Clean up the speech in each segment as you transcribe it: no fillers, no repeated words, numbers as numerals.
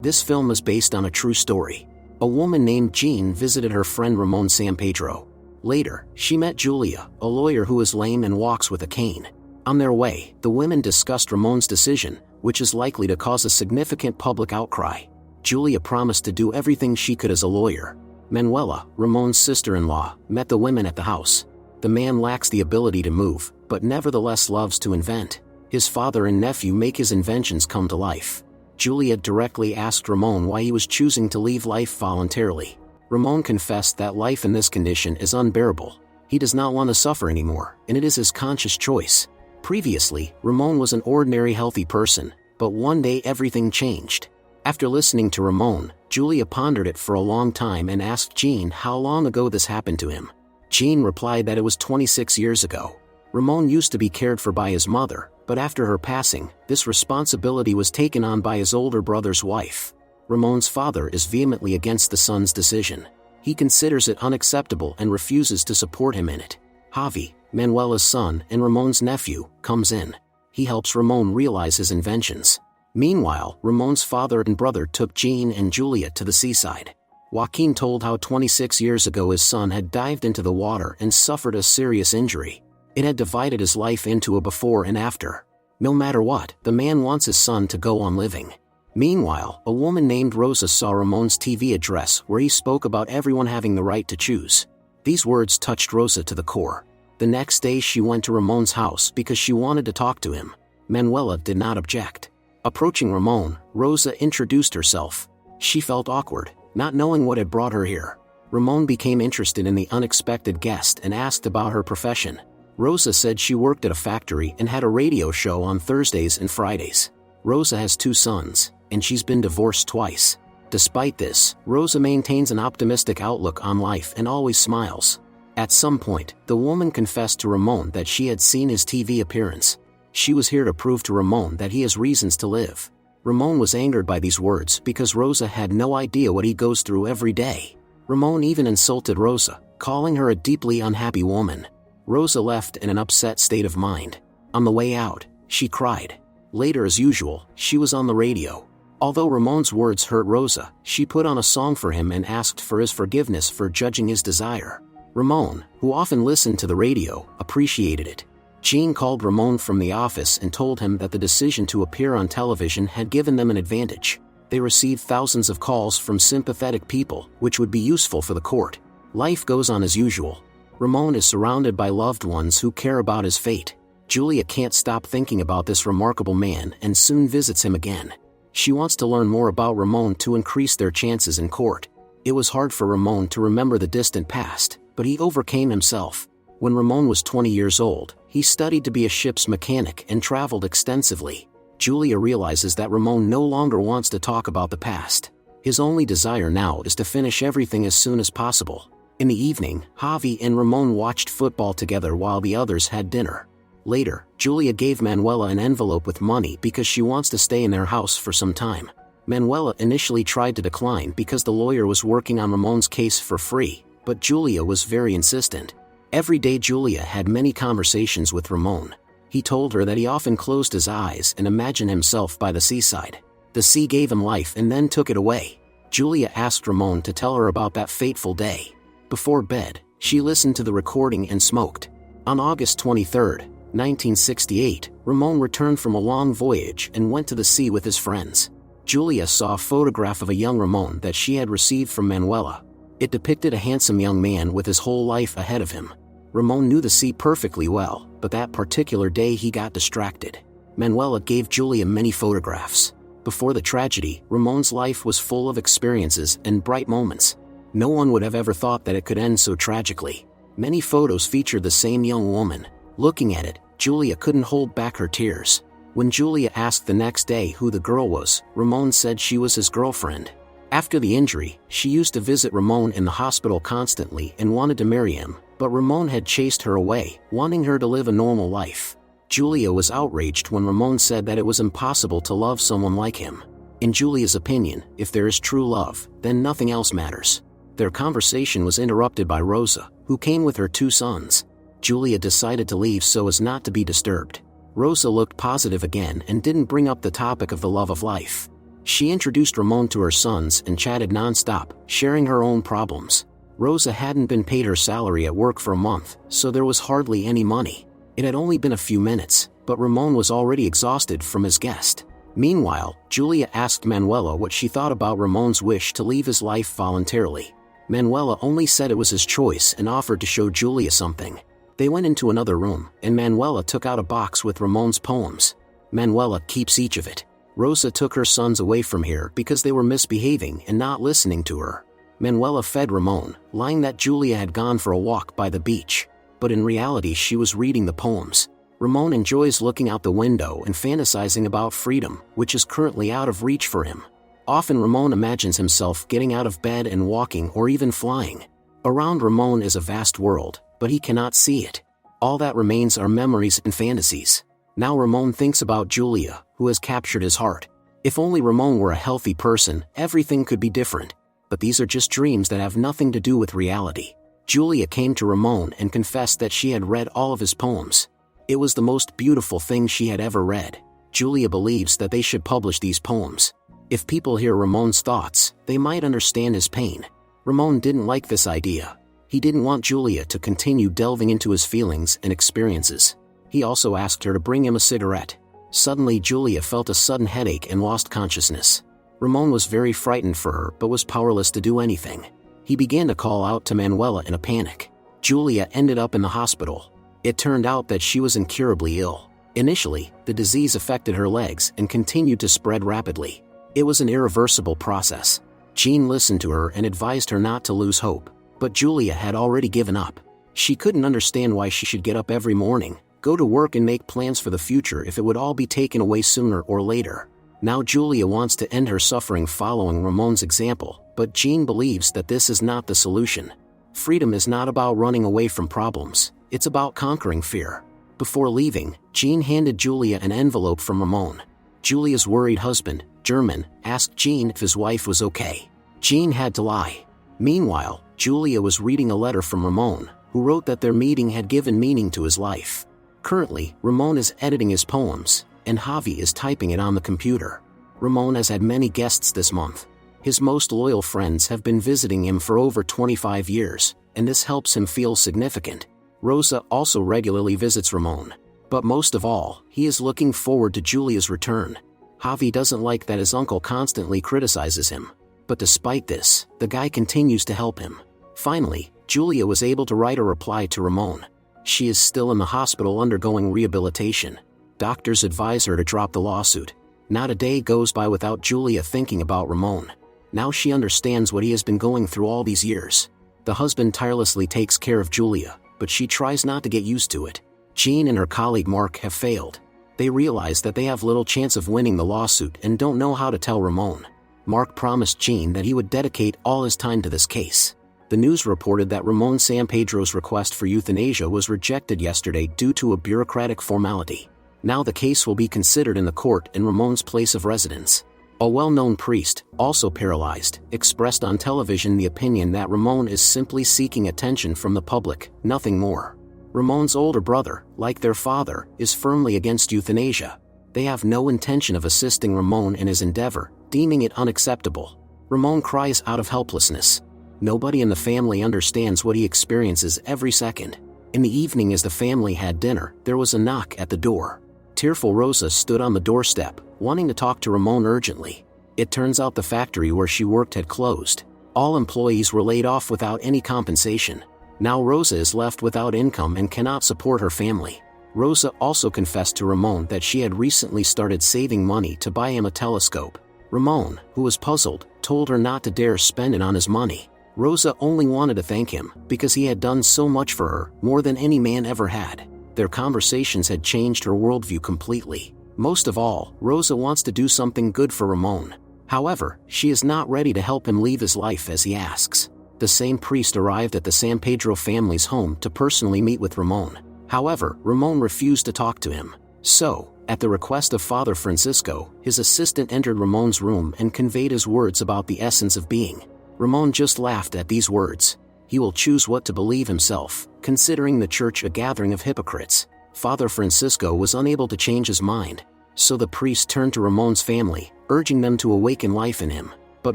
This film is based on a true story. A woman named Jean visited her friend Ramon Sampedro. Later, she met Julia, a lawyer who is lame and walks with a cane. On their way, the women discussed Ramon's decision, which is likely to cause a significant public outcry. Julia promised to do everything she could as a lawyer. Manuela, Ramon's sister-in-law, met the women at the house. The man lacks the ability to move, but nevertheless loves to invent. His father and nephew make his inventions come to life. Julia directly asked Ramon why he was choosing to leave life voluntarily. Ramon confessed that life in this condition is unbearable. He does not want to suffer anymore, and it is his conscious choice. Previously, Ramon was an ordinary healthy person, but one day everything changed. After listening to Ramon, Julia pondered it for a long time and asked Jean how long ago this happened to him. Jean replied that it was 26 years ago. Ramon used to be cared for by his mother, but after her passing, this responsibility was taken on by his older brother's wife. Ramon's father is vehemently against the son's decision. He considers it unacceptable and refuses to support him in it. Javi, Manuela's son and Ramon's nephew, comes in. He helps Ramon realize his inventions. Meanwhile, Ramon's father and brother took Jean and Julia to the seaside. Joaquin told how 26 years ago his son had dived into the water and suffered a serious injury. It had divided his life into a before and after. No matter what, the man wants his son to go on living. Meanwhile, a woman named Rosa saw Ramon's TV address where he spoke about everyone having the right to choose. These words touched Rosa to the core. The next day she went to Ramon's house because she wanted to talk to him. Manuela did not object. Approaching Ramon, Rosa introduced herself. She felt awkward, not knowing what had brought her here. Ramon became interested in the unexpected guest and asked about her profession. Rosa said she worked at a factory and had a radio show on Thursdays and Fridays. Rosa has 2 sons, and she's been divorced twice. Despite this, Rosa maintains an optimistic outlook on life and always smiles. At some point, the woman confessed to Ramon that she had seen his TV appearance. She was here to prove to Ramon that he has reasons to live. Ramon was angered by these words because Rosa had no idea what he goes through every day. Ramon even insulted Rosa, calling her a deeply unhappy woman. Rosa left in an upset state of mind. On the way out, she cried. Later, as usual, she was on the radio. Although Ramon's words hurt Rosa, she put on a song for him and asked for his forgiveness for judging his desire. Ramon, who often listened to the radio, appreciated it. Jean called Ramon from the office and told him that the decision to appear on television had given them an advantage. They received thousands of calls from sympathetic people, which would be useful for the court. Life goes on as usual. Ramon is surrounded by loved ones who care about his fate. Julia can't stop thinking about this remarkable man and soon visits him again. She wants to learn more about Ramon to increase their chances in court. It was hard for Ramon to remember the distant past, but he overcame himself. When Ramon was 20 years old, he studied to be a ship's mechanic and traveled extensively. Julia realizes that Ramon no longer wants to talk about the past. His only desire now is to finish everything as soon as possible. In the evening, Javi and Ramon watched football together while the others had dinner. Later, Julia gave Manuela an envelope with money because she wants to stay in their house for some time. Manuela initially tried to decline because the lawyer was working on Ramon's case for free, but Julia was very insistent. Every day Julia had many conversations with Ramon. He told her that he often closed his eyes and imagined himself by the seaside. The sea gave him life and then took it away. Julia asked Ramon to tell her about that fateful day. Before bed, she listened to the recording and smoked. On August 23, 1968, Ramon returned from a long voyage and went to the sea with his friends. Julia saw a photograph of a young Ramon that she had received from Manuela. It depicted a handsome young man with his whole life ahead of him. Ramon knew the sea perfectly well, but that particular day he got distracted. Manuela gave Julia many photographs. Before the tragedy, Ramon's life was full of experiences and bright moments. No one would have ever thought that it could end so tragically. Many photos featured the same young woman. Looking at it, Julia couldn't hold back her tears. When Julia asked the next day who the girl was, Ramon said she was his girlfriend. After the injury, she used to visit Ramon in the hospital constantly and wanted to marry him, but Ramon had chased her away, wanting her to live a normal life. Julia was outraged when Ramon said that it was impossible to love someone like him. In Julia's opinion, if there is true love, then nothing else matters. Their conversation was interrupted by Rosa, who came with her 2 sons. Julia decided to leave so as not to be disturbed. Rosa looked positive again and didn't bring up the topic of the love of life. She introduced Ramon to her sons and chatted non-stop, sharing her own problems. Rosa hadn't been paid her salary at work for a month, so there was hardly any money. It had only been a few minutes, but Ramon was already exhausted from his guest. Meanwhile, Julia asked Manuela what she thought about Ramon's wish to leave his life voluntarily. Manuela only said it was his choice and offered to show Julia something. They went into another room, and Manuela took out a box with Ramon's poems. Manuela keeps each of it. Rosa took her sons away from here because they were misbehaving and not listening to her. Manuela fed Ramon, lying that Julia had gone for a walk by the beach. But in reality she was reading the poems. Ramon enjoys looking out the window and fantasizing about freedom, which is currently out of reach for him. Often Ramon imagines himself getting out of bed and walking or even flying. Around Ramon is a vast world, but he cannot see it. All that remains are memories and fantasies. Now Ramon thinks about Julia, who has captured his heart. If only Ramon were a healthy person, everything could be different. But these are just dreams that have nothing to do with reality. Julia came to Ramon and confessed that she had read all of his poems. It was the most beautiful thing she had ever read. Julia believes that they should publish these poems. If people hear Ramon's thoughts, they might understand his pain. Ramon didn't like this idea. He didn't want Julia to continue delving into his feelings and experiences. He also asked her to bring him a cigarette. Suddenly Julia felt a sudden headache and lost consciousness. Ramon was very frightened for her but was powerless to do anything. He began to call out to Manuela in a panic. Julia ended up in the hospital. It turned out that she was incurably ill. Initially, the disease affected her legs and continued to spread rapidly. It was an irreversible process. Jean listened to her and advised her not to lose hope. But Julia had already given up. She couldn't understand why she should get up every morning, go to work and make plans for the future if it would all be taken away sooner or later. Now Julia wants to end her suffering following Ramon's example, but Jean believes that this is not the solution. Freedom is not about running away from problems, it's about conquering fear. Before leaving, Jean handed Julia an envelope from Ramon. Julia's worried husband, German, asked Jean if his wife was okay. Jean had to lie. Meanwhile, Julia was reading a letter from Ramon, who wrote that their meeting had given meaning to his life. Currently, Ramon is editing his poems, and Javi is typing it on the computer. Ramon has had many guests this month. His most loyal friends have been visiting him for over 25 years, and this helps him feel significant. Rosa also regularly visits Ramon. But most of all, he is looking forward to Julia's return. Javi doesn't like that his uncle constantly criticizes him. But despite this, the guy continues to help him. Finally, Julia was able to write a reply to Ramon. She is still in the hospital undergoing rehabilitation. Doctors advise her to drop the lawsuit. Not a day goes by without Julia thinking about Ramon. Now she understands what he has been going through all these years. The husband tirelessly takes care of Julia, but she tries not to get used to it. Jean and her colleague Mark have failed. They realize that they have little chance of winning the lawsuit and don't know how to tell Ramon. Mark promised Jean that he would dedicate all his time to this case. The news reported that Ramon Sampedro's request for euthanasia was rejected yesterday due to a bureaucratic formality. Now the case will be considered in the court in Ramon's place of residence. A well-known priest, also paralyzed, expressed on television the opinion that Ramon is simply seeking attention from the public, nothing more. Ramon's older brother, like their father, is firmly against euthanasia. They have no intention of assisting Ramon in his endeavor, deeming it unacceptable. Ramon cries out of helplessness. Nobody in the family understands what he experiences every second. In the evening as the family had dinner, there was a knock at the door. Tearful Rosa stood on the doorstep, wanting to talk to Ramon urgently. It turns out the factory where she worked had closed. All employees were laid off without any compensation. Now Rosa is left without income and cannot support her family. Rosa also confessed to Ramon that she had recently started saving money to buy him a telescope. Ramon, who was puzzled, told her not to dare spend it on his money. Rosa only wanted to thank him because he had done so much for her, more than any man ever had. Their conversations had changed her worldview completely. Most of all, Rosa wants to do something good for Ramon. However, she is not ready to help him leave his life as he asks. The same priest arrived at the Sampedro family's home to personally meet with Ramon. However, Ramon refused to talk to him. So, at the request of Father Francisco, his assistant entered Ramon's room and conveyed his words about the essence of being. Ramon just laughed at these words. He will choose what to believe himself, considering the church a gathering of hypocrites. Father Francisco was unable to change his mind. So the priest turned to Ramon's family, urging them to awaken life in him. But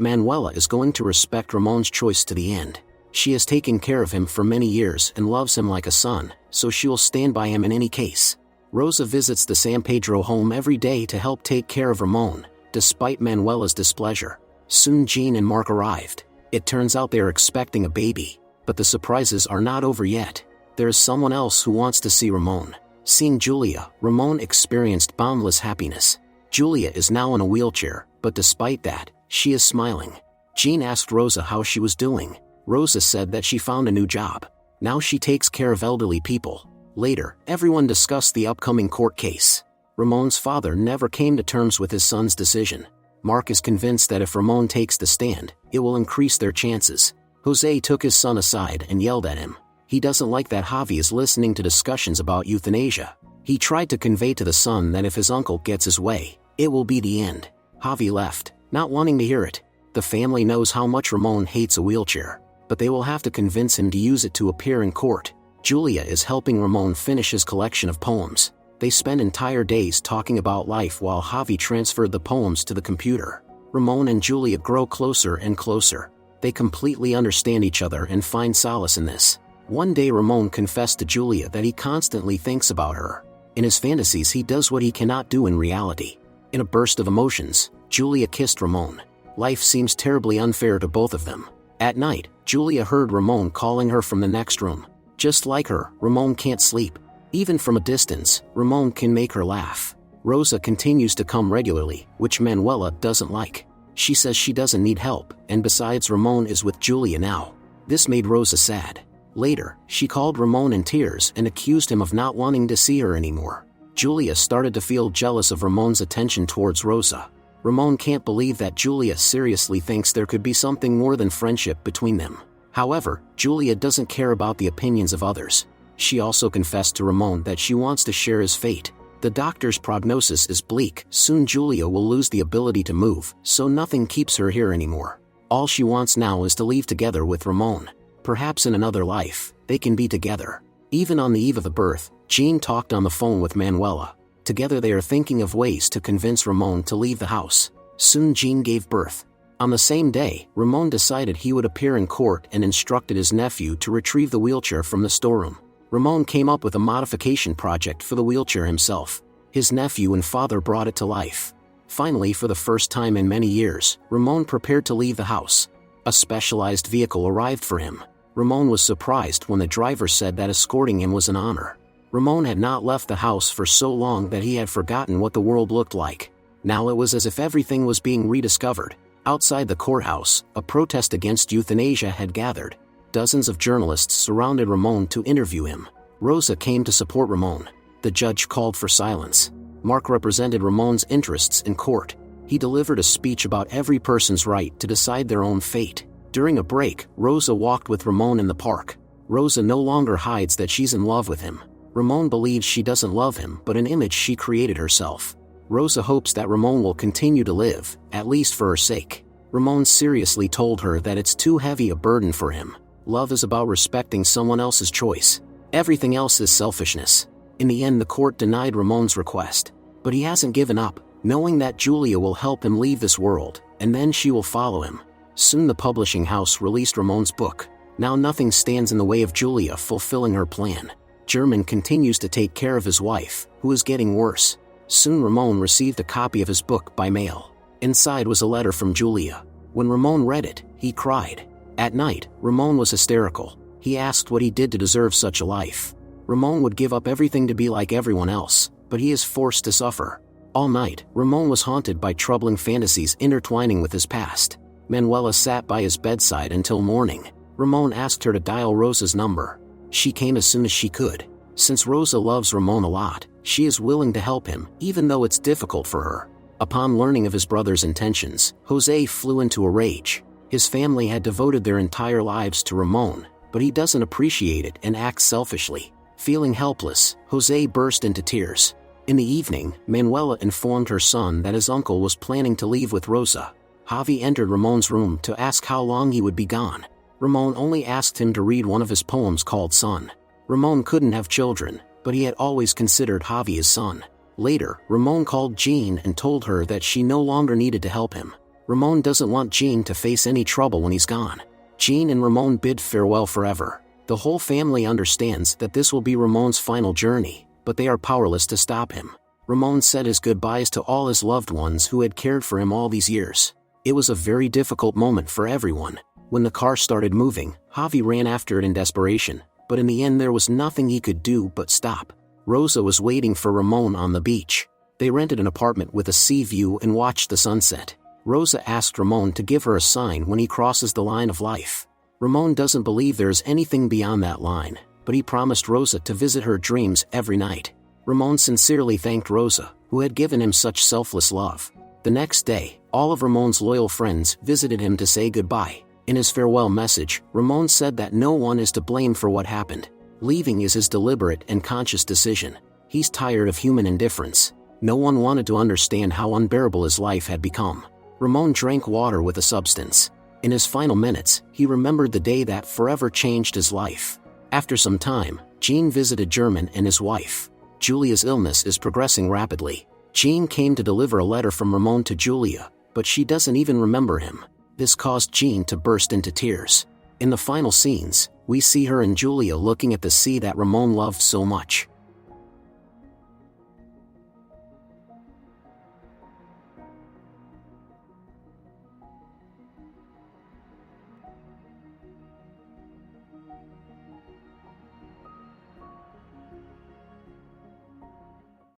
Manuela is going to respect Ramon's choice to the end. She has taken care of him for many years and loves him like a son, so she will stand by him in any case. Rosa visits the San Pedro home every day to help take care of Ramon, despite Manuela's displeasure. Soon Jean and Mark arrived. It turns out they are expecting a baby, but the surprises are not over yet. There is someone else who wants to see Ramon. Seeing Julia, Ramon experienced boundless happiness. Julia is now in a wheelchair, but despite that, she is smiling. Jean asked Rosa how she was doing. Rosa said that she found a new job. Now she takes care of elderly people. Later, everyone discussed the upcoming court case. Ramon's father never came to terms with his son's decision. Mark is convinced that if Ramon takes the stand, it will increase their chances. Jose took his son aside and yelled at him. He doesn't like that Javi is listening to discussions about euthanasia. He tried to convey to the son that if his uncle gets his way, it will be the end. Javi left, not wanting to hear it. The family knows how much Ramon hates a wheelchair, but they will have to convince him to use it to appear in court. Julia is helping Ramon finish his collection of poems. They spend entire days talking about life while Javi transferred the poems to the computer. Ramon and Julia grow closer and closer. They completely understand each other and find solace in this. One day Ramon confessed to Julia that he constantly thinks about her. In his fantasies he does what he cannot do in reality. In a burst of emotions, Julia kissed Ramon. Life seems terribly unfair to both of them. At night, Julia heard Ramon calling her from the next room. Just like her, Ramon can't sleep. Even from a distance, Ramon can make her laugh. Rosa continues to come regularly, which Manuela doesn't like. She says she doesn't need help, and besides Ramon is with Julia now. This made Rosa sad. Later, she called Ramon in tears and accused him of not wanting to see her anymore. Julia started to feel jealous of Ramon's attention towards Rosa. Ramon can't believe that Julia seriously thinks there could be something more than friendship between them. However, Julia doesn't care about the opinions of others. She also confessed to Ramon that she wants to share his fate. The doctor's prognosis is bleak. Soon Julia will lose the ability to move, so nothing keeps her here anymore. All she wants now is to leave together with Ramon. Perhaps in another life, they can be together. Even on the eve of the birth, Jean talked on the phone with Manuela. Together they are thinking of ways to convince Ramon to leave the house. Soon Jean gave birth. On the same day, Ramon decided he would appear in court and instructed his nephew to retrieve the wheelchair from the storeroom. Ramon came up with a modification project for the wheelchair himself. His nephew and father brought it to life. Finally, for the first time in many years, Ramon prepared to leave the house. A specialized vehicle arrived for him. Ramon was surprised when the driver said that escorting him was an honor. Ramon had not left the house for so long that he had forgotten what the world looked like. Now it was as if everything was being rediscovered. Outside the courthouse, a protest against euthanasia had gathered. Dozens of journalists surrounded Ramon to interview him. Rosa came to support Ramon. The judge called for silence. Mark represented Ramon's interests in court. He delivered a speech about every person's right to decide their own fate. During a break, Rosa walked with Ramon in the park. Rosa no longer hides that she's in love with him. Ramon believes she doesn't love him but an image she created herself. Rosa hopes that Ramon will continue to live, at least for her sake. Ramon seriously told her that it's too heavy a burden for him. Love is about respecting someone else's choice. Everything else is selfishness. In the end, the court denied Ramon's request. But he hasn't given up, knowing that Julia will help him leave this world, and then she will follow him. Soon the publishing house released Ramon's book. Now nothing stands in the way of Julia fulfilling her plan. German continues to take care of his wife, who is getting worse. Soon Ramon received a copy of his book by mail. Inside was a letter from Julia. When Ramon read it, he cried. At night, Ramon was hysterical. He asked what he did to deserve such a life. Ramon would give up everything to be like everyone else, but he is forced to suffer. All night, Ramon was haunted by troubling fantasies intertwining with his past. Manuela sat by his bedside until morning. Ramon asked her to dial Rosa's number. She came as soon as she could. Since Rosa loves Ramon a lot, she is willing to help him, even though it's difficult for her. Upon learning of his brother's intentions, Jose flew into a rage. His family had devoted their entire lives to Ramon, but he doesn't appreciate it and acts selfishly. Feeling helpless, Jose burst into tears. In the evening, Manuela informed her son that his uncle was planning to leave with Rosa. Javi entered Ramon's room to ask how long he would be gone. Ramon only asked him to read one of his poems called Son. Ramon couldn't have children, but he had always considered Javi his son. Later, Ramon called Jean and told her that she no longer needed to help him. Ramon doesn't want Jean to face any trouble when he's gone. Jean and Ramon bid farewell forever. The whole family understands that this will be Ramon's final journey, but they are powerless to stop him. Ramon said his goodbyes to all his loved ones who had cared for him all these years. It was a very difficult moment for everyone. When the car started moving, Javi ran after it in desperation, but in the end there was nothing he could do but stop. Rosa was waiting for Ramon on the beach. They rented an apartment with a sea view and watched the sunset. Rosa asked Ramon to give her a sign when he crosses the line of life. Ramon doesn't believe there is anything beyond that line, but he promised Rosa to visit her dreams every night. Ramon sincerely thanked Rosa, who had given him such selfless love. The next day, all of Ramon's loyal friends visited him to say goodbye. In his farewell message, Ramon said that no one is to blame for what happened. Leaving is his deliberate and conscious decision. He's tired of human indifference. No one wanted to understand how unbearable his life had become. Ramon drank water with a substance. In his final minutes, he remembered the day that forever changed his life. After some time, Jean visited German and his wife. Julia's illness is progressing rapidly. Jean came to deliver a letter from Ramon to Julia, but she doesn't even remember him. This caused Jean to burst into tears. In the final scenes, we see her and Julia looking at the sea that Ramon loved so much.